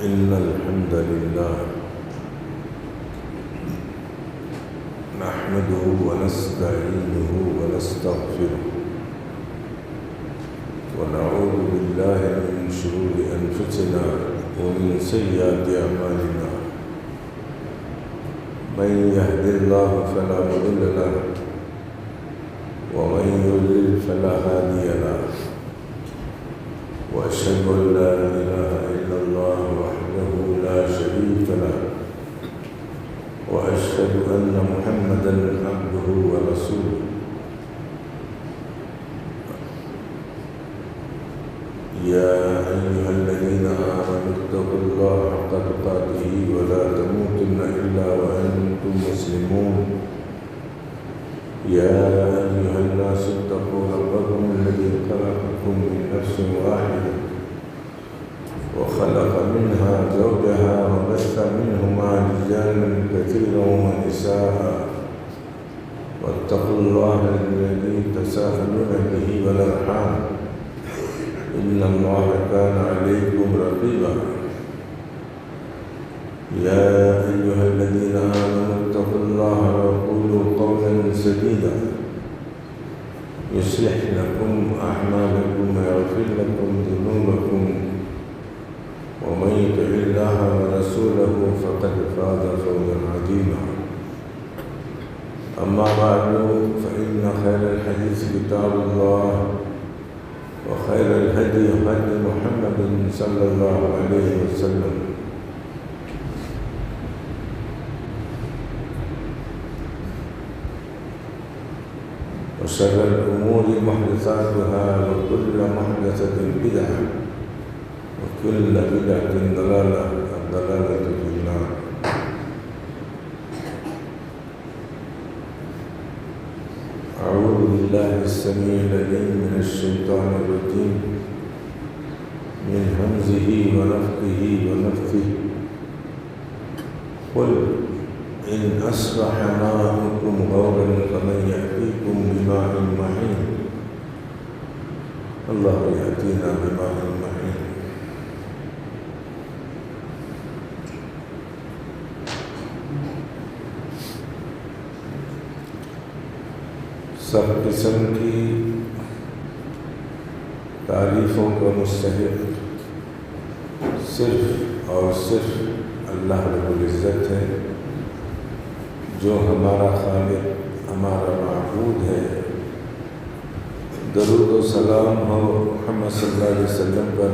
إن الحمد لله نحمده ونستعينه ونستغفره ونعوذ بالله من شرور أنفسنا ومن سيئات أعمالنا من يهد الله فلا مضل له ومن يضلل فلا هادي له وأشهد أن لا إله إلا الله وحده لا شريك له وأشهد أن محمدًا عبده ورسوله يا أيها الذين آمنوا اتقوا الله حق تقاته ولا تموتن إلا وأنتم مسلمون يا أيها الناس اتقوا ربكم الذي خلقكم من نفس واحدة وخلق منها زوجها وبث منهما رجالا كثيرا ونساء واتقوا الله الذي تساءلون به والأرحام إن الله كان عليكم رقيبا يا أيها الذين آمنوا اتقوا الله وقولوا قولا سديدا يصلح لكم أعمالكم ويغفر لكم ذنوبكم ومن يطع الله ورسوله فقد فاز فوزا عظيما أما بعد فإن خير الحديث كتاب الله وخير الهدي هدي محمد صلى الله عليه وسلم وشر الأمور محدثاتها وكل محدثة بدعة وكل بدعة ضلالة الضلالة في النار أعوذ بالله السميع العليم من الشيطان الرجيم من همزه ونفخه ونفثه قل إن أصبح ماؤكم غورا فمن يأتيكم بماء معين الله يأتينا بماء معين سب قسم کی تعریفوں کا مستحق صرف اور صرف اللہ رب العزت ہے جو ہمارا خالق ہمارا معبود ہے۔ درود و سلام ہو محمد صلی اللہ علیہ وسلم پر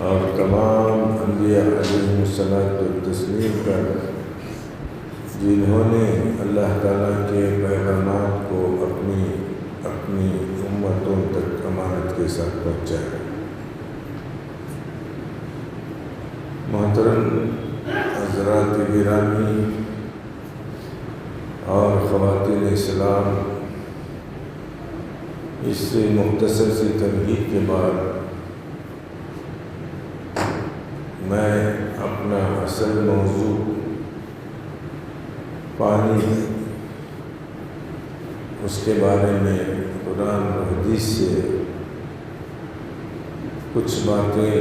اور تمام انبیاء علیہم الصلاۃ والتسلیم پر جنہوں نے اللہ تعالیٰ کے پیغامات کو اپنی امتوں تک امانت کے ساتھ پہنچایا۔ محترم حضرات گرامی اور خواتین اسلام، اس سے مختصر سی تمہید کے بعد میں اپنا اصل موضوع پانی اس کے بارے میں قرآن و حدیث سے کچھ باتیں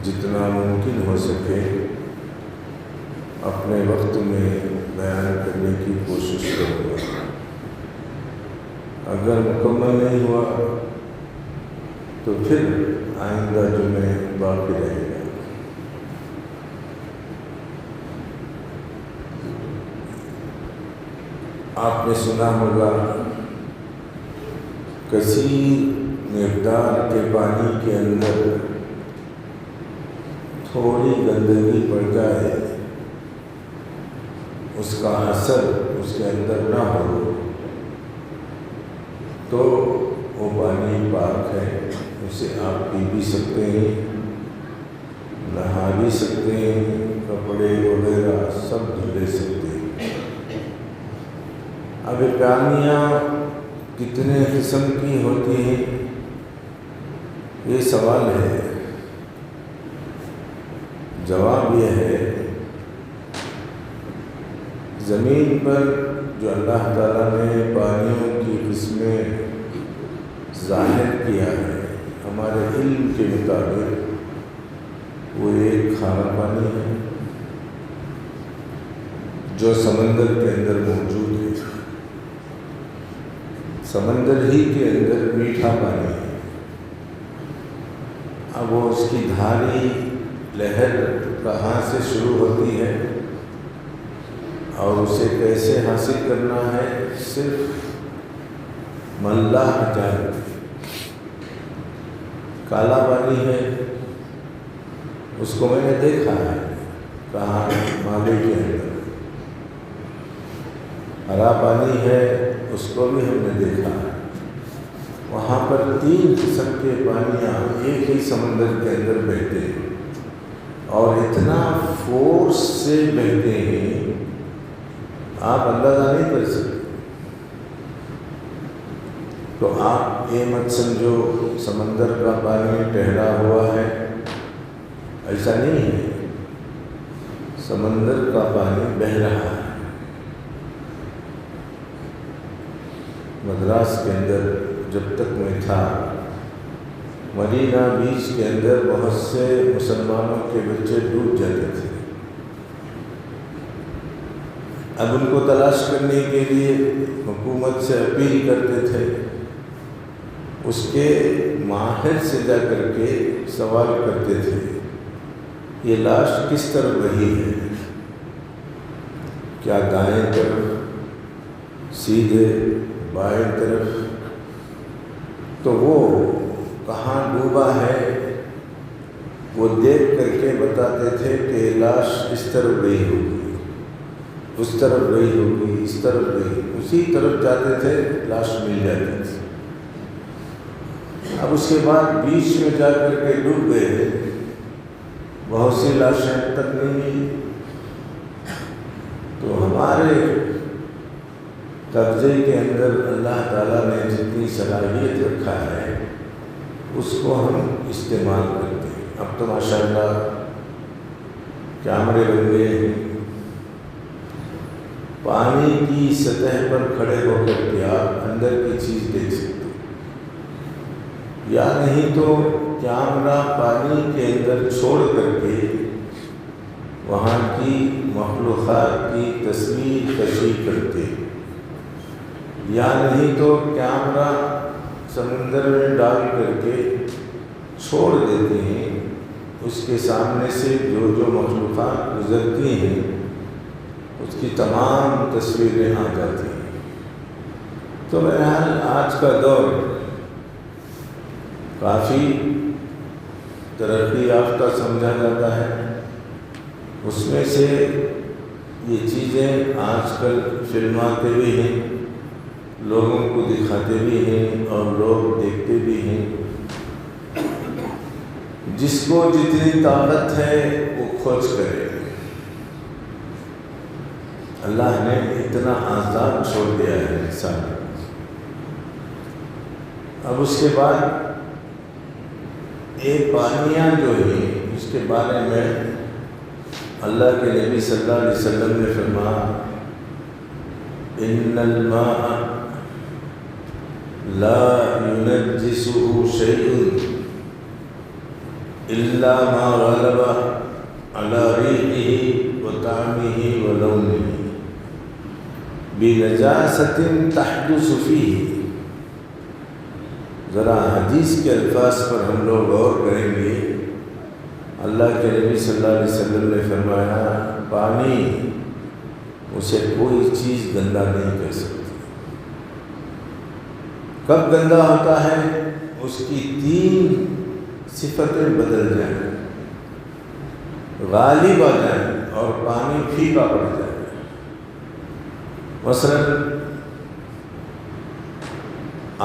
جتنا ممکن ہو سکے اپنے وقت میں بیان کرنے کی کوشش کروں گا۔ اگر مکمل نہیں ہوا تو پھر آئندہ جمعے باقی رہے گا۔ آپ نے سنا ہوگا کثیر مقدار کے پانی کے اندر تھوڑی گندگی پڑ جائے، اس کا اثر اس کے اندر نہ ہو تو وہ پانی پاک ہے، اسے آپ پی بھی سکتے ہیں، نہا بھی سکتے ہیں، کپڑے وغیرہ سب دھلے سکتے ہیں۔ اب پانیاں کتنے قسم کی ہوتی ہیں یہ سوال ہے۔ جواب یہ ہے زمین پر جو اللہ تعالیٰ نے پانیوں کی قسمیں ظاہر کیا ہے، ہمارے علم کے مطابق وہ ایک کھارا پانی ہے جو سمندر کے اندر موجود ہے، سمندر ہی کے اندر میٹھا پانی ہے۔ اب وہ اس کی دھاری لہر کہاں سے شروع ہوتی ہے اور اسے کیسے حاصل کرنا ہے صرف ملاح جانتے۔ کالا پانی ہے، اس کو میں نے دیکھا ہے کہاں مالے کے اندر۔ ہرا پانی ہے، اس کو بھی ہم نے دیکھا ہے۔ وہاں پر 3 قسم کے پانیاں ایک ہی سمندر کے اندر بہتے ہیں اور اتنا فورس سے بہتے ہیں آپ اندازہ نہیں کر سکتے۔ تو آپ یہ مت سمجھو سمندر کا پانی ٹھہرا ہوا ہے، ایسا نہیں ہے۔ سمندر کا پانی بہہ رہا ہے۔ مدراس کے اندر جب تک میں تھا، مرینا بیچ کے اندر بہت سے مسلمانوں کے بچے ڈوب جاتے تھے۔ اب ان کو تلاش کرنے کے لیے حکومت سے اپیل کرتے تھے، اس کے ماہر سے جا کر کے سوال کرتے تھے یہ لاش کس طرف بہی ہے، کیا دائیں طرف، سیدھے، بائیں طرف؟ تو وہ کہاں ڈوبا ہے وہ دیکھ کر کے بتاتے تھے کہ لاش اس طرف گئی ہوگی، اس طرف گئی ہوگی، اس طرف گئی، اسی طرف جاتے تھے، لاش مل جاتی تھی۔ اب اس کے بعد بیچ میں جا کر کے ڈوب گئے، بہت سی لاشیں تک نہیں ملی۔ تو ہمارے قبضے کے اندر اللہ تعالیٰ نے جتنی صلاحیت رکھا ہے اس کو ہم استعمال کرتے ہیں۔ اب تو ماشاءاللہ کیمرے بن گئے ہیں، پانی کی سطح پر کھڑے ہو کر کے آپ اندر کی چیز دیکھ سکتے ہیں، یا نہیں تو کیمرہ پانی کے اندر چھوڑ کر کے وہاں کی مخلوقات کی تصویر کشی کرتے، یا نہیں تو کیمرہ سمندر میں ڈال کر کے چھوڑ دیتے ہیں، اس کے سامنے سے جو جو مخلوقات گزرتی ہیں اس کی تمام تصویریں آ جاتی ہیں۔ تو بہرحال آج کا دور کافی ترقی یافتہ سمجھا جاتا ہے، اس میں سے یہ چیزیں آج کل فلماتے بھی ہیں، لوگوں کو دکھاتے بھی ہیں اور لوگ دیکھتے بھی ہیں۔ جس کو جتنی طاقت ہے وہ کھوج کرے۔ اللہ نے اتنا آزاد چھوڑ دیا ہے انسان۔ اب اس کے بعد یہ پانیاں جو ہیں اس کے بارے میں اللہ کے نبی صلی اللہ علیہ وسلم نے فرمایا ان الماء لا ينجسه شيء الا ما غلب على ريحه وطعمه ولونه بنجاسة تحدث فيه۔ ذرا حدیث کے الفاظ پر ہم لوگ غور کریں گے۔ اللہ کے نبی صلی اللہ علیہ وسلم نے فرمایا پانی اسے کوئی چیز گندا نہیں کر سکتی۔ کب گندا ہوتا ہے؟ اس کی 3 صفتیں بدل جائیں، غالب آ جائیں اور پانی پھیکا پڑ جائے۔ مثلا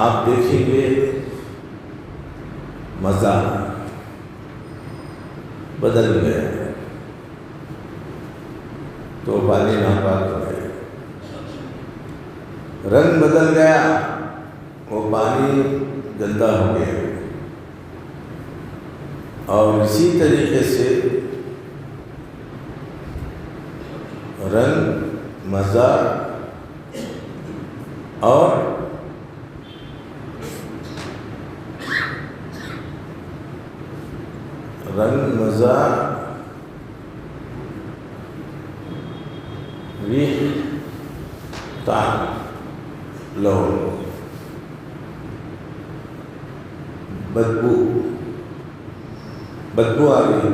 آپ دیکھیں گے مزہ بدل گیا تو پانی ناپاک ہو گیا، رنگ بدل گیا وہ پانی گندا ہو گیا، اور اسی طریقے سے رنگ، مزہ اور رنگ، مزہ، ریح، طعم، لون، بدبو آ گئی،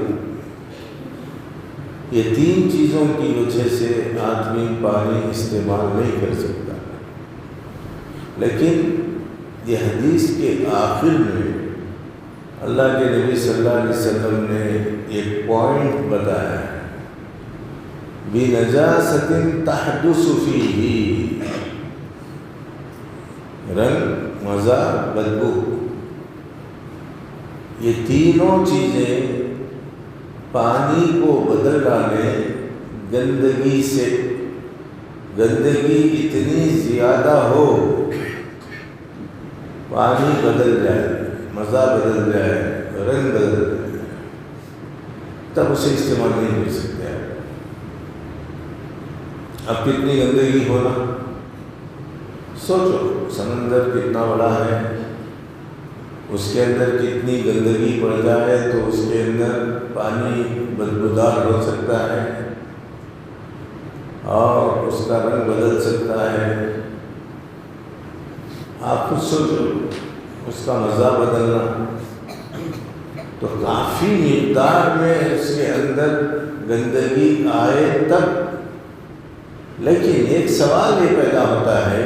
یہ تین چیزوں کی وجہ سے آدمی پانی استعمال نہیں کر سکتا۔ لیکن یہ حدیث کے آخر میں اللہ کے نبی صلی اللہ علیہ وسلم نے ایک پوائنٹ بتایا ہے، بِنَجَاسَةٍ تَحْدُثُ فِيهِ، رنگ، مزہ، بدبو، یہ تینوں چیزیں پانی کو بدل ڈالیں گندگی سے۔ گندگی اتنی زیادہ ہو، پانی بدل جائے، مزہ بدل جائے، رنگ بدل جائے، تب اسے استعمال نہیں کر سکتے ہیں۔ اب کتنی گندگی ہونا، سوچو، سمندر کتنا بڑا ہے، اس کے اندر کتنی گندگی پڑ جائے تو اس کے اندر پانی بدبودار ہو سکتا ہے اور اس کا رنگ بدل سکتا ہے۔ آپ خود سوچو، اس کا مزہ بدلنا، تو کافی مقدار میں اس کے اندر گندگی آئے تب۔ لیکن ایک سوال یہ پیدا ہوتا ہے،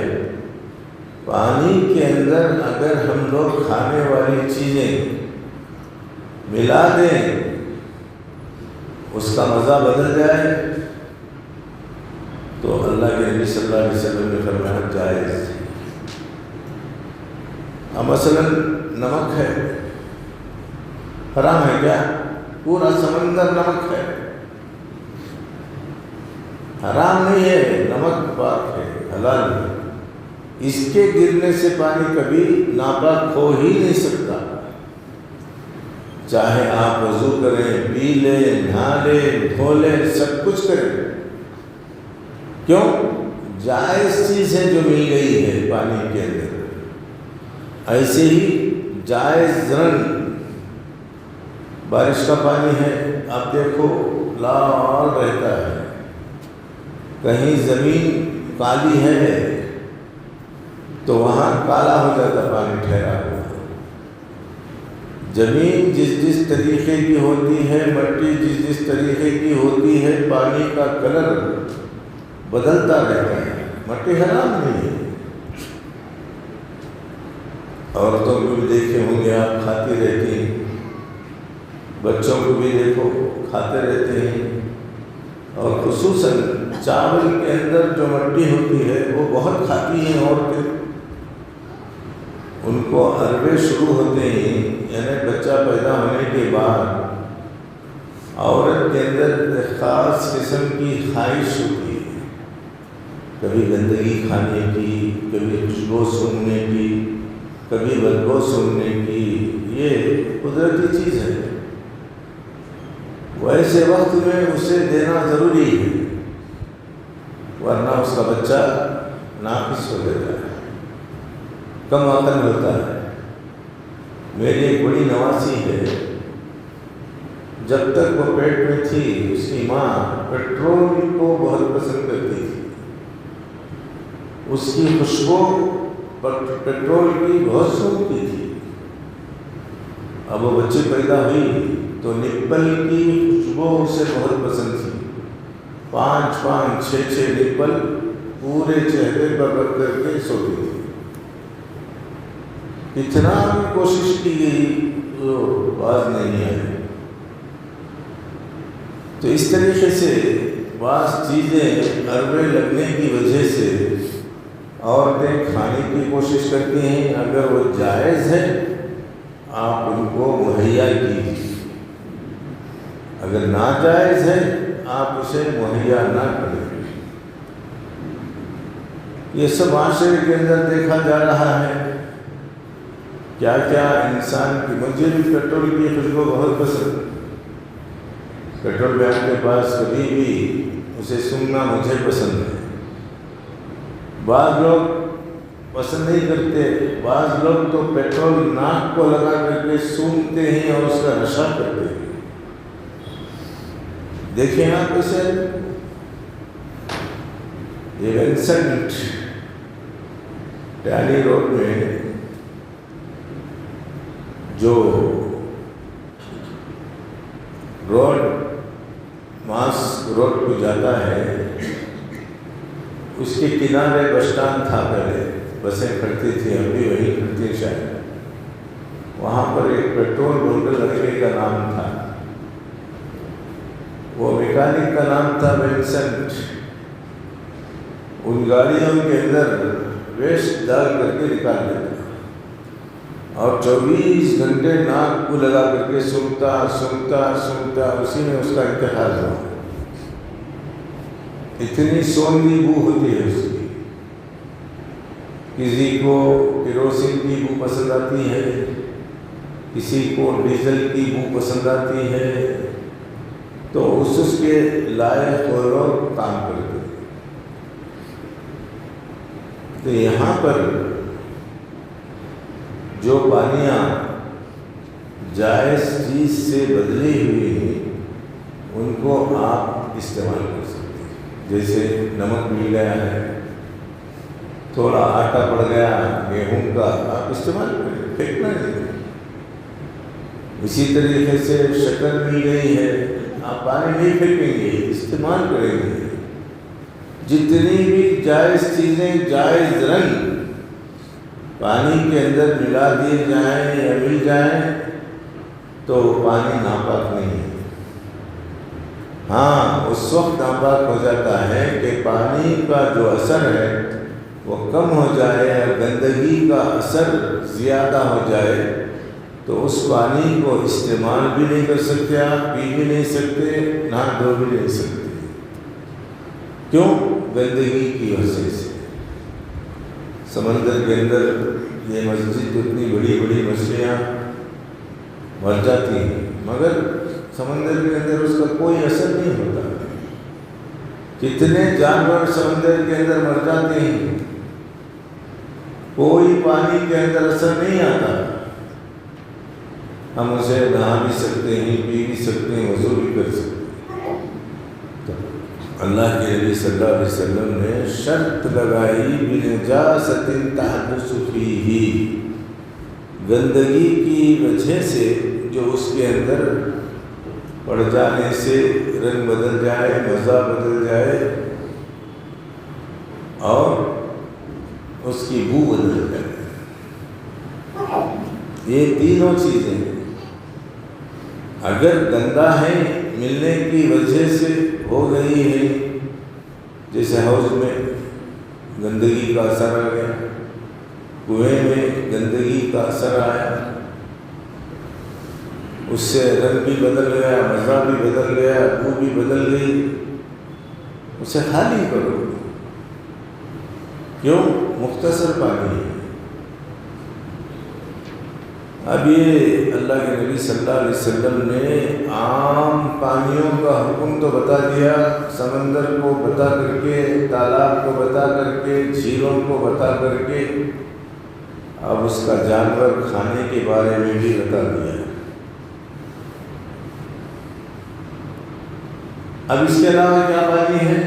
پانی کے اندر اگر ہم لوگ کھانے والی چیزیں ملا دیں، اس کا مزہ بدل جائے، تو اللہ کے نبی صلی اللہ علیہ وسلم نے فرمایا جائز۔ اب مثلا نمک ہے، حرام ہے کیا؟ پورا سمندر نمک ہے، حرام نہیں ہے، نمک پاک ہے، حلال ہے، اس کے گرنے سے پانی کبھی ناپاک ہو ہی نہیں سکتا، چاہے آپ وضو کریں، پی لیں، نہا لیں، دھو لیں، سب کچھ کریں۔ کیوں؟ جائز چیز ہے جو مل گئی ہے پانی کے اندر۔ ایسے ہی جائز رنگ، بارش کا پانی ہے، آپ دیکھو لال رہتا ہے، کہیں زمین کالی ہے تو وہاں کالا ہو جاتا پانی ٹھہرا ہوا۔ زمین جس طریقے کی ہوتی ہے، مٹی جس طریقے کی ہوتی ہے، پانی کا کلر بدلتا رہتا ہے۔ مٹی حرام نہیں ہے۔ عورتوں کو بھی دیکھے ہوں گے آپ، کھاتی رہتی ہیں، بچوں کو بھی دیکھو کھاتے رہتے ہیں، اور خصوصاً چاول کے اندر جو مٹی ہوتی ہے وہ بہت کھاتی ہیں عورتیں۔ ان کو عربے شروع ہوتے ہیں، یعنی بچہ پیدا ہونے کے بعد عورت کے اندر ایک خاص قسم کی خواہش ہوتی ہے، کبھی گندگی کھانے کی، کبھی خوشبو سونگنے کی، کبھی بدبو سونگنے کی۔ یہ قدرتی چیز ہے، ویسے وقت میں اسے دینا ضروری ہے، ورنہ اس کا بچہ ناقص ہو جاتا ہے، کم عقل ہوتا ہے۔ میری ایک بڑی نواسی ہے، جب تک وہ پیٹ میں تھی اس کی ماں پیٹرول کو بہت پسند کرتی تھی، اس کی خوشبو پیٹرول کی بہت سونگتی تھی۔ اب وہ بچی پیدا ہوئی تو نپل کی خوشبو اسے بہت پسند تھی، 5 6 نپل پورے چہرے پر رکھ کر کے سوتی تھی۔ اتنا بھی کوشش کی گئی تو باز نہیں آئی۔ تو اس طریقے سے بعض چیزیں عربے لگنے کی وجہ سے عورتیں کھانے کی کوشش کرتی ہیں، اگر وہ جائز ہے آپ ان کو مہیا کیجیے، اگر ناجائز ہے آپ اسے مہیا نہ کریں۔ یہ سب معاشرے کے اندر دیکھا جا رہا ہے، کیا انسان کی۔ مجھے بھی پیٹرول کی خوشبو بہت پسند، پیٹرول بینک کے پاس کبھی بھی اسے سونگنا مجھے پسند ہے۔ بعض لوگ پسند نہیں کرتے، بعض لوگ تو پیٹرول ناک کو لگا کر کے سونگتے ہیں اور اس کا نشہ کرتے ہیں۔ دیکھیں آپ اسے، یہ وینسنٹ ٹیلی روڈ میں جو روڈ ماس روڈ کو جاتا ہے، اس کے کنارے بس اسٹینڈ تھا، پہلے بسیں کھڑتی تھیں، ابھی وہی کھڑتی شاید، وہاں پر ایک پیٹرول بنکر لگنے کا نام تھا، وہ میکینک کا نام تھا وینسنٹ۔ ان گاڑیوں کے اندر ویسٹ ڈال کر کے نکال دیتا اور 24 گھنٹے ناک کو لگا کر کے سنتا اسی میں اس کا انتقال ہوا۔ اتنی سوندھی بو ہوتی ہے اس کی، کسی کو کیروسین کی بو پسند آتی ہے، کسی کو ڈیزل کی بو پسند آتی ہے، تو اس کے لائق اور کام کرتے ہیں۔ تو یہاں پر جو پانیاں جائز چیز سے بدلی ہوئی ہیں، ان کو آپ استعمال کر سکتے ہیں۔ جیسے نمک مل گیا ہے، تھوڑا آٹا پڑ گیا گیہوں کا، آپ استعمال کریں، پھینکنا نہیں۔ اسی طریقے سے شکر مل گئی ہے، آپ پانی نہیں پھینکیں گے، استعمال کریں گے۔ جتنی بھی جائز چیزیں، جائز رنگ پانی کے اندر ملا دیے جائیں یا مل جائیں تو پانی ناپاک نہیں ہے۔ ہاں، اس وقت ناپاک ہو جاتا ہے کہ پانی کا جو اثر ہے وہ کم ہو جائے اور گندگی کا اثر زیادہ ہو جائے، تو اس پانی کو استعمال بھی نہیں کر سکتے، آپ پی بھی نہیں سکتے، نہا دھو بھی نہیں سکتے۔ کیوں؟ گندگی کی وجہ سے۔ سمندر کے اندر یہ مسجد اتنی بڑی بڑی مچھلیاں مر جاتی ہیں، مگر سمندر کے اندر اس کا کوئی اثر نہیں ہوتا۔ کتنے جانور سمندر کے اندر مر جاتے ہیں، کوئی پانی کے اندر اثر نہیں آتا۔ ہم اسے نہا بھی سکتے ہیں، پی بھی سکتے ہیں، وضو بھی کر سکتے ہیں۔ اللہ کے نبی صلی اللہ علیہ وسلم نے شرط لگائی بنجاست تحدث فیہ، گندگی کی وجہ سے جو اس کے اندر پڑ جانے سے رنگ بدل جائے، مزہ بدل جائے اور اس کی بو بدل جائے، یہ تینوں چیزیں اگر گندا ہے ملنے کی وجہ سے ہو گئی ہے، جیسے حوض میں گندگی کا اثر آ گیا، کنویں میں گندگی کا اثر آیا، اس سے رنگ بھی بدل گیا، مزہ بھی بدل گیا، بو بھی بدل گئی، اسے خالی کرو۔ کیوں؟ مختصر پانی ہے۔ اب یہ اللہ کے نبی صلی اللہ علیہ وسلم نے عام پانیوں کا حکم تو بتا دیا، سمندر کو بتا کر کے، تالاب کو بتا کر کے، جھیلوں کو بتا کر کے، اب اس کا جانور کھانے کے بارے میں بھی بتا دیا۔ اب اس کے علاوہ کیا پانی ہے؟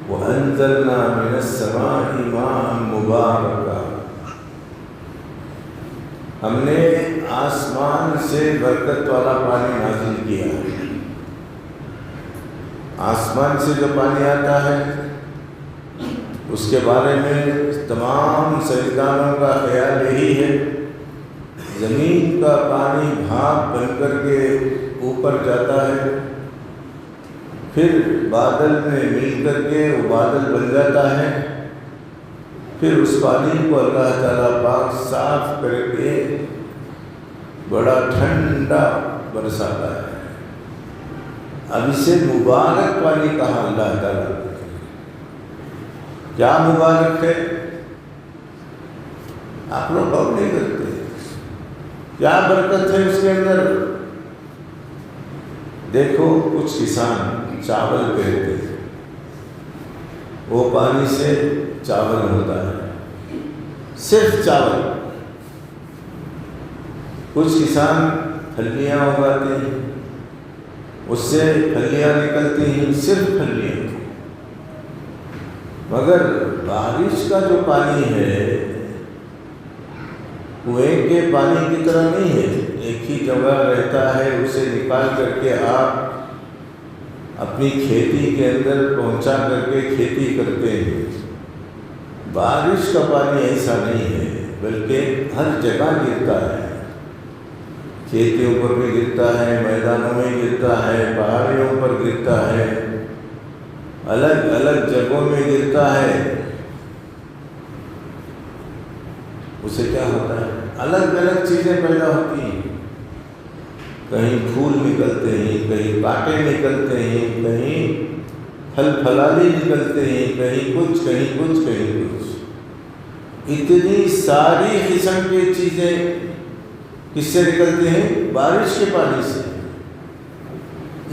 وَأَنزَلْنَا مِنَ السَّمَاءِ مَاءً مُبَارَكًا، ہم نے آسمان سے برکت والا پانی نازل کیا۔ آسمان سے جو پانی آتا ہے اس کے بارے میں تمام سائنسدانوں کا خیال یہی ہے، زمین کا پانی بھاپ بن کر کے اوپر جاتا ہے، پھر بادل میں مل کر کے وہ بادل بن جاتا ہے، پھر اس پانی کو اللہ تعالیٰ پاک صاف کر کے بڑا ٹھنڈا برساتا ہے۔ اب اسے مبارک پانی کہا اللہ تعالیٰ نے۔ کیا مبارک ہے؟ آپ لوگ غور نہیں کرتے، کیا برکت ہے اس کے اندر؟ دیکھو، کچھ کسان چاول پہنتے ہیں، وہ پانی سے چاول ہوتا ہے، صرف چاول۔ کچھ کسان پھلیاں اگاتے ہیں، اس سے پھلیاں نکلتی ہیں، صرف پھلیاں، مگر بارش کا جو پانی ہے کنویں کے پانی کی طرح نہیں ہے، ایک ہی جگہ رہتا ہے، اسے نکال کر کے آپ اپنی کھیتی کے اندر پہنچا کر کے کھیتی کرتے ہیں۔ بارش کا پانی ایسا نہیں ہے، بلکہ ہر جگہ گرتا ہے، کھیتیوں پر بھی گرتا ہے، میدانوں میں گرتا ہے، پہاڑیوں پر گرتا ہے، الگ الگ جگہوں میں گرتا ہے۔ اسے کیا ہوتا ہے؟ الگ الگ چیزیں پیدا ہوتی ہیں، کہیں پھول نکلتے ہیں، کہیں کانٹے نکلتے ہیں، کہیں پھل پھلالی نکلتے ہیں، کہیں کچھ کہیں کچھ کہیں کچھ، اتنی ساری قسم کی چیزیں کس سے نکلتے ہیں؟ بارش کے پانی سے۔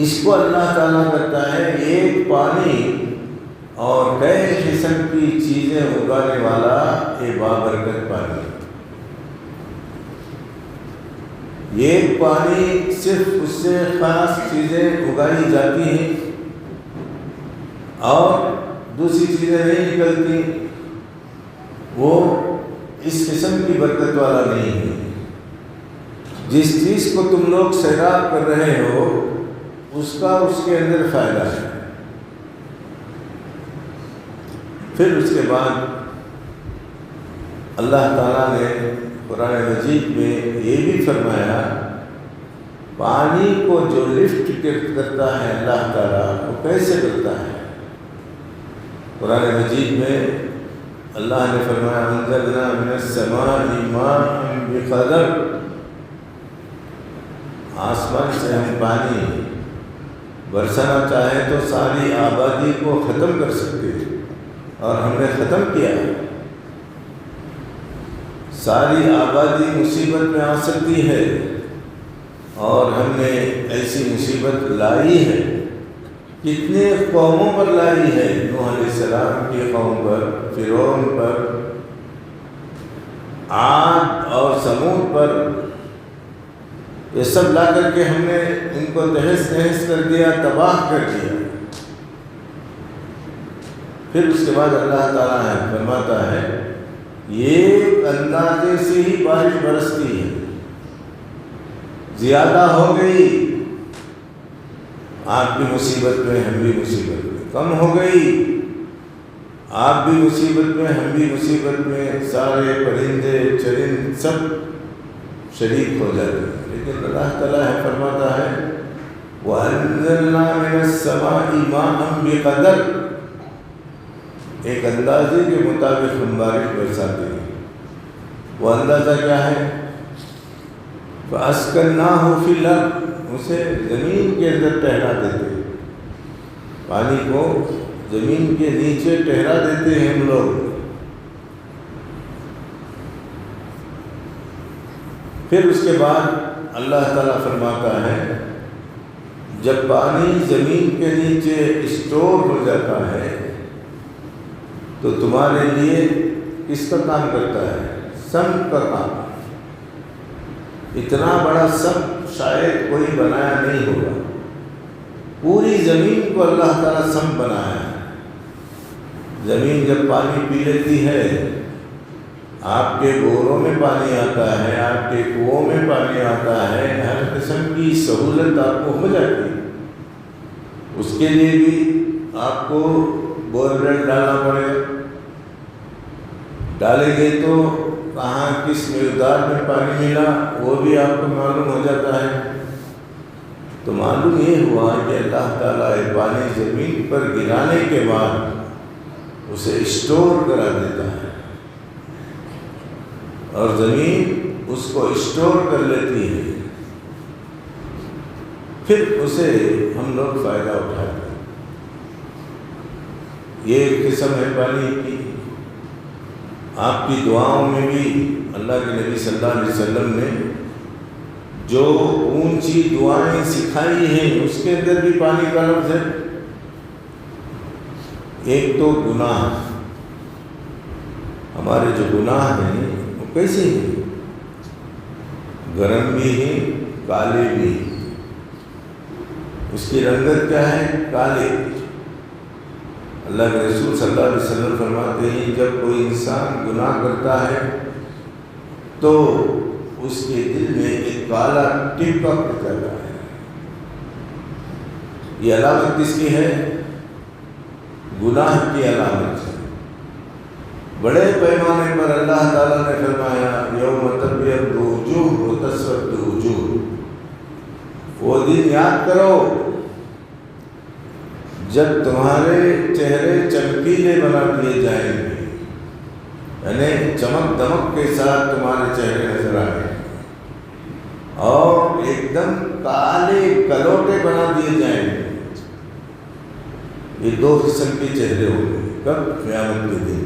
اس کو اللہ تعالیٰ کرتا ہے ایک پانی اور کئی قسم کی چیزیں اگانے والا یہ بابرکت پانی۔ یہ پانی صرف اس سے خاص چیزیں اگائی جاتی ہیں اور دوسری چیزیں نہیں نکلتی، وہ اس قسم کی برکت والا نہیں ہے۔ جس چیز کو تم لوگ سیراب کر رہے ہو اس کا اس کے اندر فائدہ ہے۔ پھر اس کے بعد اللہ تعالیٰ نے قرآن مجید میں یہ بھی فرمایا، پانی کو جو لفٹ کرتا ہے اللہ تعالیٰ وہ کیسے کرتا ہے؟ قرآن مجید میں اللہ نے فرمایا انزلنا من السماء ماء بقدر، آسمان سے ہم پانی برسانا چاہیں تو ساری آبادی کو ختم کر سکتے ہیں، اور ہم نے ختم کیا ہے۔ ساری آبادی مصیبت میں آ سکتی ہے اور ہم نے ایسی مصیبت لائی ہے، کتنے قوموں پر لائی ہے، نوح علیہ السلام کی قوم پر، فرعون پر، عاد اور ثمود پر، یہ سب لا کر کے ہم نے ان کو تہس نہس کر دیا، تباہ کر دیا۔ پھر اس کے بعد اللہ تعالیٰ فرماتا ہے یہ اندازے سے ہی بارش برستی ہے، زیادہ ہو گئی آپ بھی مصیبت میں ہم بھی مصیبت میں، کم ہو گئی آپ بھی مصیبت میں ہم بھی مصیبت میں، سارے پرندے چرند سب شریک ہو جاتے ہیں۔ لیکن اللہ تعالیٰ فرماتا ہے وَأَنزَلْنَا مِنَ السَّمَاءِ مَاءً بِقَدَرٍ، ایک اندازے کے مطابق ہم بارش برساتے ہیں۔ وہ اندازہ کیا ہے؟ فَأَسْكَنَّاهُ فِي الْأَرْضِ، اسے زمین کے اندر ٹھہرا دیتے ہیں، پانی کو زمین کے نیچے ٹھہرا دیتے ہیں ہم لوگ۔ پھر اس کے بعد اللہ تعالیٰ فرماتا ہے جب پانی زمین کے نیچے اسٹور ہو جاتا ہے تو تمہارے لیے کس کا کام کرتا ہے؟ سمپ کا کام۔ اتنا بڑا سمپ شاید کوئی بنایا نہیں ہوگا، پوری زمین کو اللہ تعالیٰ سمپ بنایا ہے۔ زمین جب پانی پی لیتی ہے، آپ کے بوروں میں پانی آتا ہے، آپ کے کنووں میں پانی آتا ہے، ہر قسم کی سہولت آپ کو ہو جاتی ہے۔ اس کے لیے بھی آپ کو بور ویل ڈالنا پڑے گا، ڈالیں گے تو کہاں کس مقدار میں پانی ملا وہ بھی آپ کو معلوم ہو جاتا ہے۔ تو معلوم یہ ہوا کہ اللہ تعالیٰ یہ پانی زمین پر گرانے کے بعد اسے اسٹور کرا دیتا ہے، اور زمین اس کو اسٹور کر لیتی ہے، پھر اسے ہم لوگ فائدہ اٹھاتے ہیں۔ یہ ایک قسم ہے پانی کی۔ آپ کی دعاؤں میں بھی اللہ کے نبی صلی اللہ علیہ وسلم نے جو اونچی دعائیں سکھائی ہیں اس کے اندر بھی پانی کا لفظ ہے۔ ایک تو گناہ، ہمارے جو گناہ ہیں وہ کیسے ہیں؟ گرم بھی ہیں کالے بھی، اس کی رنگت کیا ہے؟ کالے۔ اللہ کے رسول صلی اللہ علیہ وسلم فرماتے ہیں جب کوئی انسان گناہ کرتا ہے تو اس کے دل میں ایک کالا ٹپکا پڑ جاتا ہے۔ یہ علامت کس کی ہے؟ گناہ کی علامت ہے۔ بڑے پیمانے پر اللہ تعالیٰ نے فرمایا یوم تبیض وجوہ وتسود وجوہ، وہ دن یاد کرو جب تمہارے چہرے چمکیلے بنا دیے جائیں گے، یعنی چمک دمک کے ساتھ تمہارے چہرے نظر آئیں گے، اور ایک دم کالے کلوٹے بنا دیے جائیں گے۔ یہ دو قسم کے چہرے ہوں گے۔ کب؟ قیامت کے دن۔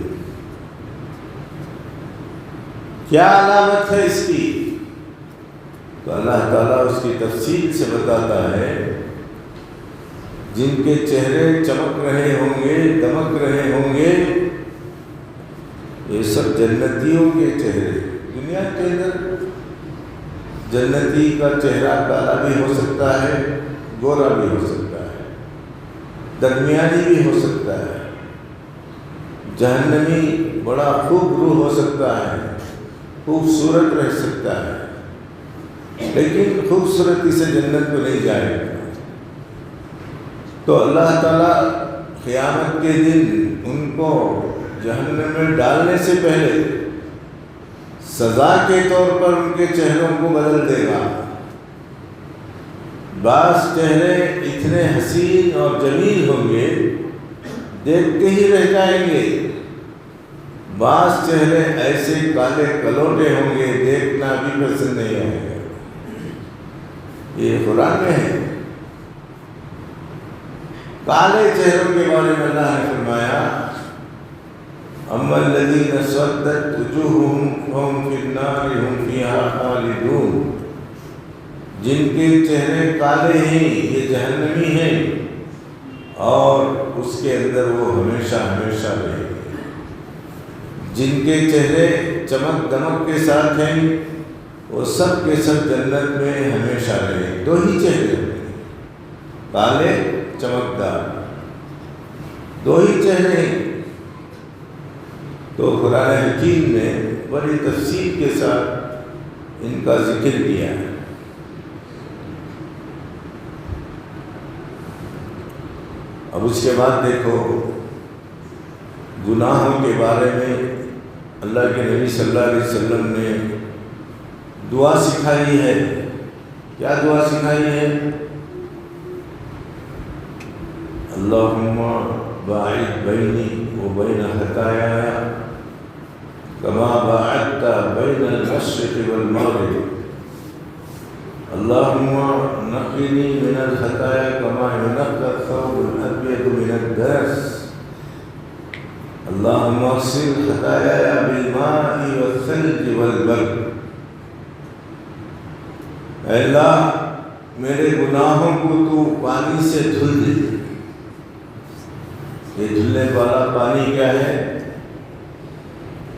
کیا علامت ہے اس کی؟ تو اللہ تعالیٰ اس کی تفصیل سے بتاتا ہے جن کے چہرے چمک رہے ہوں گے، دمک رہے ہوں گے، یہ سب جنتیوں کے چہرے۔ دنیا کے اندر جنتی کا چہرہ کالا بھی ہو سکتا ہے، گورا بھی ہو سکتا ہے، درمیانی بھی ہو سکتا ہے، جہنمی بڑا خوب روح ہو سکتا ہے، خوبصورت رہ سکتا ہے، لیکن خوبصورتی سے جنت کو نہیں جائے گا۔ تو اللہ تعالیٰ قیامت کے دن ان کو جہنم میں ڈالنے سے پہلے سزا کے طور پر ان کے چہروں کو بدل دے گا۔ بعض چہرے اتنے حسین اور جمیل ہوں گے دیکھتے ہی رہ جائیں گے، بعض چہرے ایسے کالے کلوٹے ہوں گے دیکھنا بھی پسند نہیں آئے گا۔ یہ قرآن میں ہے۔ کالے چہروں کے بارے میں اللہ نے فرمایا اما الذین اسودت وجوہہم فہم فی النار ہم فیہا خالدون، جن کے چہرے کالے ہیں یہ جہنمی ہیں اور اس کے اندر وہ ہمیشہ ہمیشہ رہیں گے۔ جن کے چہرے چمک دمک کے ساتھ ہیں وہ سب کے سب جنت میں ہمیشہ رہیں۔ دو ہی چہرے ہیں، کالے چمکدار، دو ہی چہرے ہیں۔ تو قرآن حکیم نے بڑی تفصیل کے ساتھ ان کا ذکر کیا ہے۔ اب اس کے بعد دیکھو گناہوں کے بارے میں اللہ کے نبی صلی اللہ علیہ وسلم نے دعا سکھائی ہے۔ کیا دعا سکھائی ہے؟ اللہم باعد بینی وبین خطایا کما باعدت بین المشرق والمغرب، اللہم نقنی من الخطایا کما ینقی الثوب الابیض من الدنس، اللہم اغسل خطایا بالماء والثلج والبرد۔ اے اللہ میرے گناہوں کو تو پانی سے دھل دے۔ یہ دھلنے والا پانی کیا ہے؟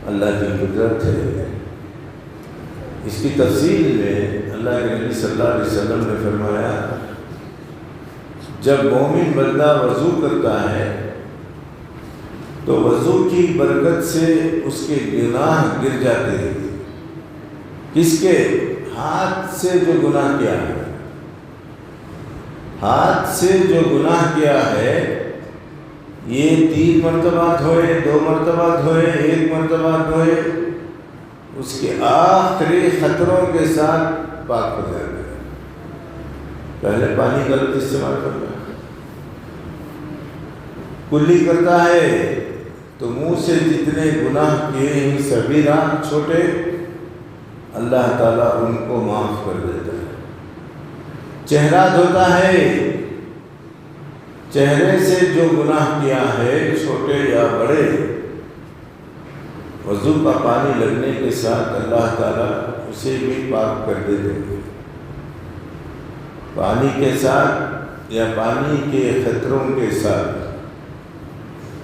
اللہ کی قدرت ہے۔ اس کی تفصیل میں اللہ کے نبی صلی اللہ علیہ وسلم نے فرمایا جب مومن بندہ وضو کرتا ہے تو وضو کی برکت سے اس کے گناہ گر جاتے ہیں۔ کس کے؟ ہاتھ سے جو گناہ کیا ہے، ہاتھ سے جو گناہ کیا ہے یہ 3 مرتبہ دھوئے، 2 مرتبہ دھوئے، 1 مرتبہ دھوئے، اس کے آخری خطروں کے ساتھ پاک ہو جاتا ہے۔ پہلے پانی غلط استعمال کرتا ہے، کلی کرتا ہے تو منہ سے جتنے گناہ کیے ہیں صغیرہ چھوٹے اللہ تعالیٰ ان کو معاف کر دیتا ہے۔ چہرہ دھوتا ہے، چہرے سے جو گناہ کیا ہے چھوٹے یا بڑے، وضو کا پانی لگنے کے ساتھ اللہ تعالیٰ اسے بھی پاک کر دیتے ہیں۔ پانی کے ساتھ یا پانی کے خطروں کے ساتھ،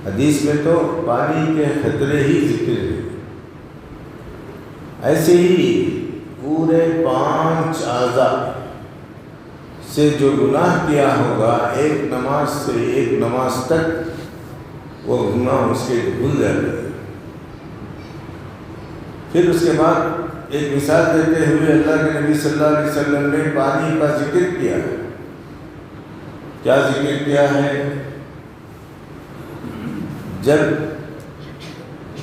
حدیث میں تو پانی کے خطرے ہی ذکر ہیں۔ ایسے ہی پورے 5 اعضاء سے جو گناہ کیا ہوگا ایک نماز سے ایک نماز تک وہ گناہ اس کے دھل جاتے ہیں۔ پھر اس کے بعد ایک مثال دیتے ہوئے اللہ کے نبی صلی اللہ علیہ وسلم نے پانی کا ذکر کیا ہے۔ کیا ذکر کیا ہے؟ جب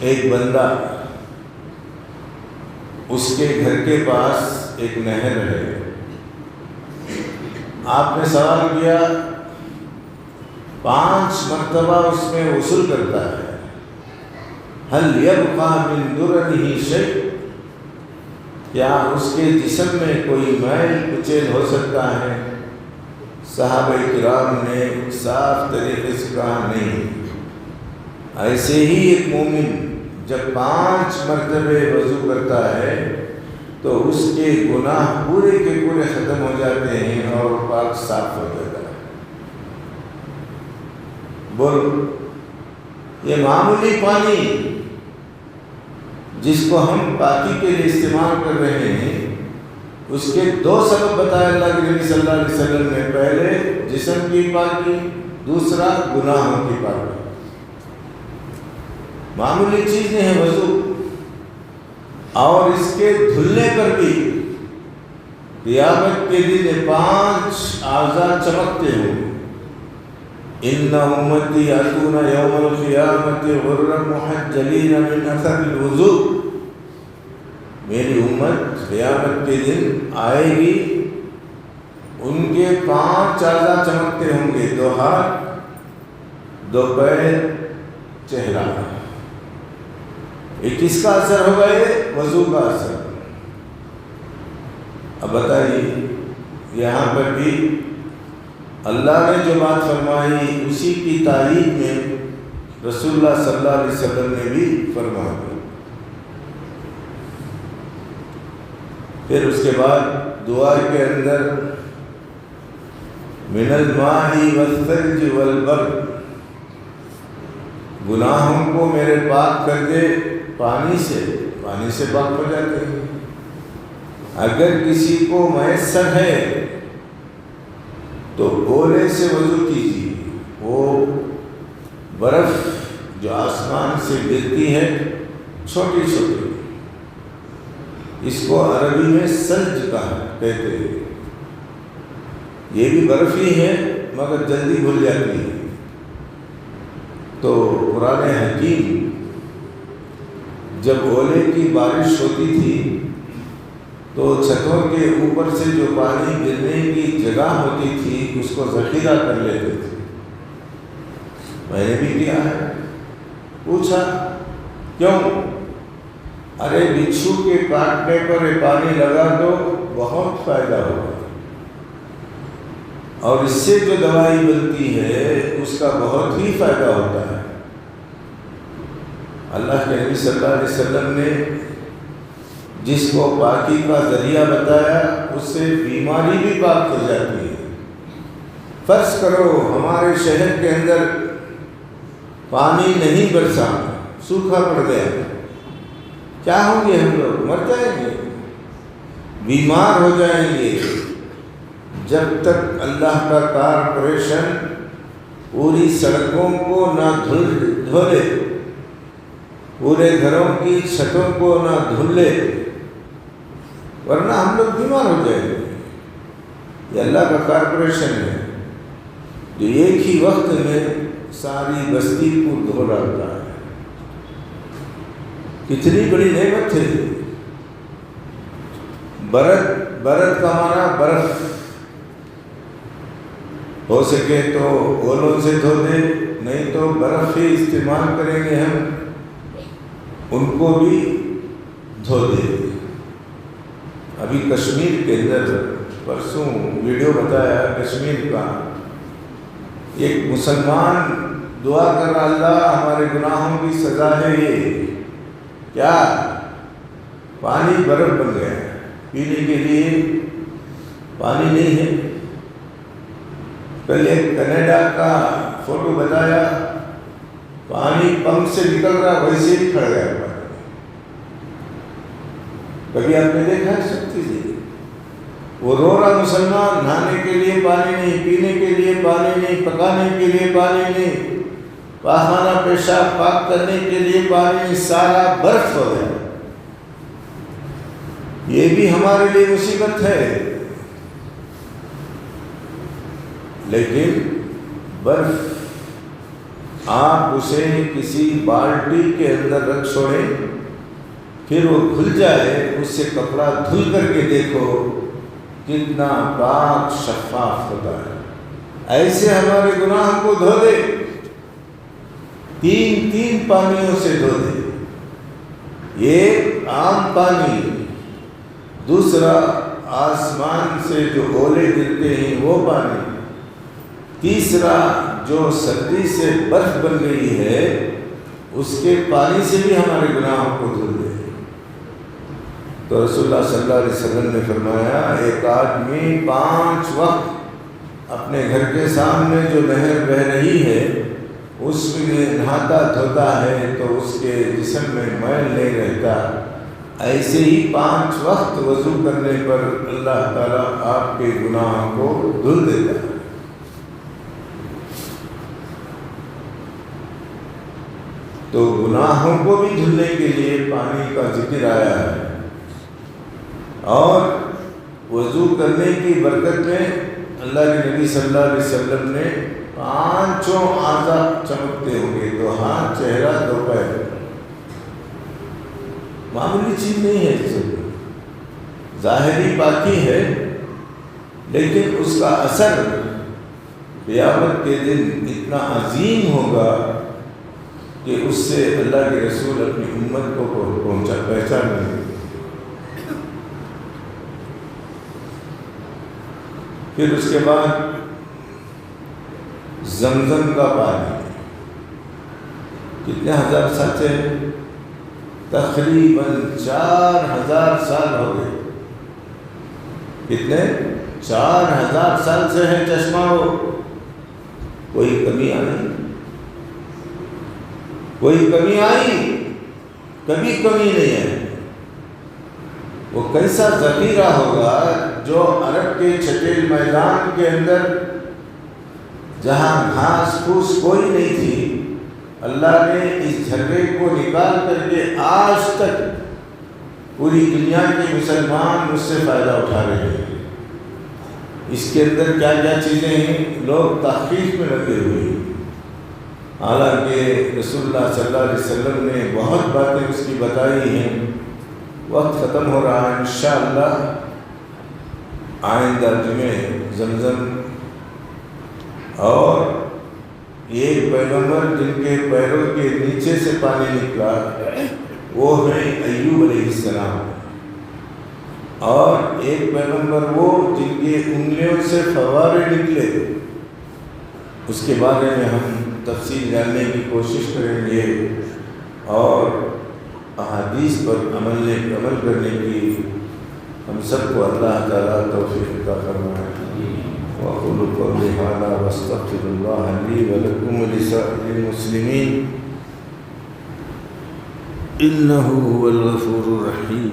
ایک بندہ اس کے گھر کے پاس ایک نہر ہے، آپ نے سوال کیا 5 مرتبہ اس میں غسل کرتا ہے، هل يبقى من درنه شيء؟ کیا اس کے جسم میں کوئی میل کچیل ہو سکتا ہے؟ صحابہ کرام نے صاف طریقے سے کہا نہیں۔ ایسے ہی ایک مومن جب 5 مرتبہ وضو کرتا ہے تو اس کے گناہ پورے کے پورے ختم ہو جاتے ہیں اور پاک صاف ہو جاتا ہے۔ بول، یہ معمولی پانی جس کو ہم پاکی کے لیے استعمال کر رہے ہیں، اس کے 2 سبب بتائے اللہ کے نبی صلی اللہ علیہ وسلم نے۔ پہلے جسم کی پاکی، دوسرا گناہوں کی پاکی۔ معمولی چیز نہیں ہے وضو، اور اس کے دھلنے پر بھی قیامت کے دن 5 اعضاء چمکتے ہوں۔ ان امتی یاتون یوم القیامت غرا محجلین من اثر الوضوء، میری امت قیامت کے دن آئے گی، ان کے 5 اعضاء چمکتے ہوں گے، 2 ہاتھ، 2 پیر، چہرہ۔ یہ کس کا اثر ہوگا؟ یہ وضو کا اثر۔ اب بتائیے، یہاں پر بھی اللہ نے جو بات فرمائی اسی کی تائید میں رسول اللہ صلی اللہ علیہ وسلم نے بھی فرمایا۔ پھر اس کے بعد دعا کے اندر من الماء والثلج والبرد، گناہوں کو میرے پاک کر دے پانی سے پاک ہو جاتے ہیں۔ اگر کسی کو میسر ہے تو گولے سے وضو کیجیے، وہ برف جو آسمان سے گرتی ہے چھوٹی چھوٹی، اس کو عربی میں سلج کہتے ہیں۔ یہ بھی برف ہی ہے مگر جلدی گھل جاتی ہے۔ تو قرآن حکیم جب اولے کی بارش ہوتی تھی تو چھتوں کے اوپر سے جو پانی گرنے کی جگہ ہوتی تھی اس کو ذخیرہ کر لیتے تھے۔ میں نے بھی کیا ہے۔ پوچھا کیوں؟ ارے بچھو کے کاٹنے پر یہ پانی لگا دو، بہت فائدہ ہوگا، اور اس سے جو دوائی بنتی ہے اس کا بہت ہی فائدہ ہوتا ہے۔ اللہ کے نبی صلی اللہ علیہ وسلم نے جس کو پاکی کا ذریعہ بتایا اس سے بیماری بھی پاک ہو جاتی ہے۔ فرض کرو ہمارے شہر کے اندر پانی نہیں برسا، سوکھا پڑ گیا، کیا ہوں گے؟ ہم لوگ مر جائیں گے، بیمار ہو جائیں گے۔ جب تک اللہ کا کارپوریشن پوری سڑکوں کو نہ دھولے، پورے گھروں کی چھتوں کو نہ دھلے، ورنہ ہم لوگ بیمار ہو جائیں گے۔ یہ اللہ کا کارپوریشن ہے جو ایک ہی وقت میں ساری بستی کو دھو ڈالتا ہے۔ کتنی بڑی نعمت ہے۔ برد کا معنی برف، ہو سکے تو اولوں سے دھو دیں، نہیں تو برف ہی استعمال کریں گے ہم، ان کو بھی دھو دیں۔ ابھی کشمیر کے اندر پرسوں ویڈیو بتایا کشمیر کا، ایک مسلمان دعا کر رہا، اللہ ہمارے گناہوں کی سزا ہے یہ، کیا پانی برف بن گیا، پینے کے لیے پانی نہیں ہے۔ کل ایک کینیڈا کا فوٹو بتایا، پانی پمپ سے نکل رہا ویسے ہی کھڑ گیا۔ کبھی آپ نے دیکھا ہے سکتی کیجیے. وہ رو رہا مسلمان، نہانے کے لیے پانی نہیں، پینے کے لیے پانی نہیں، پکانے کے لیے پانی نہیں، پاخانہ پیشاب پاک کرنے کے لیے پانی نہیں، سارا برف ہو گیا. یہ بھی ہمارے لیے مصیبت ہے. لیکن برف آپ اسے کسی بالٹی کے اندر رکھ چھوڑیں، پھر وہ کھل جائے، اس سے کپڑا دھل کر کے دیکھو کتنا پاک شفاف ہوتا ہے. ایسے ہمارے گناہ کو دھو دے، تین پانیوں سے دھو دے. ایک عام پانی، دوسرا آسمان سے جو اولے گرتے ہیں وہ پانی، تیسرا جو سردی سے برف بن گئی ہے اس کے پانی سے بھی ہمارے گناہوں کو دھل دے. تو رسول اللہ صلی اللہ علیہ وسلم نے فرمایا ایک آدمی 5 وقت اپنے گھر کے سامنے جو نہر بہہ رہی ہے اس میں نہاتا دھوتا ہے تو اس کے جسم میں میل نہیں رہتا. ایسے ہی 5 وقت وضو کرنے پر اللہ تعالیٰ آپ کے گناہوں کو دھل دیتا ہے. تو گناہوں کو بھی دھلنے کے لیے پانی کا ذکر آیا ہے. اور وضو کرنے کی برکت میں اللہ کے نبی صلی اللہ علیہ وسلم نے 5 اعضاء چمکتے ہوں گے، 2 ہاتھ، چہرہ، 2 پیر. معمولی چیز نہیں ہے، جسم ظاہری پاکی ہے لیکن اس کا اثر قیامت کے دن اتنا عظیم ہوگا کہ اس سے اللہ کے رسول اپنی امت کو پہچان لیں گے. پھر اس کے بعد زمزم کا پانی کتنے ہزار سال سے، تقریباً 4000 سال ہو گئے. کتنے؟ 4000 سال سے ہے چشمہ. وہ کوئی کمی آئی؟ کوئی کمی آئی؟ کبھی کمی نہیں ہے. وہ کیسا ذخیرہ ہوگا جو عرب کے چھٹیل میدان کے اندر جہاں گھاس پھوس کوئی نہیں تھی، اللہ نے اس جھرے کو نکال کر کے آج تک پوری دنیا کے مسلمان اس سے فائدہ اٹھا رہے ہیں. اس کے اندر کیا کیا چیزیں ہیں، لوگ تحقیق میں لگے ہوئے ہیں. حالانکہ رسول اللہ صلی اللہ علیہ وسلم نے بہت باتیں اس کی بتائی ہیں. وقت ختم ہو رہا ہے، انشاءاللہ آئندہ جمعے زمزم. اور ایک پیغمبر جن کے پیروں کے نیچے سے پانی نکلا وہ ہیں ایوب علیہ السلام. اور ایک پیغمبر وہ جن کے انگلیوں سے فوارے نکلے. اس کے بارے میں ہم تفصیل جاننے کی کوشش کریں گے اور احادیث پر عمل کرنے کی ہم سب کو اللہ تعالیٰ توفیق عطا فرمائے. وأقول قولي هذا واستغفر الله لي ولكم ولسائر المسلمين إنه هو الغفور الرحيم.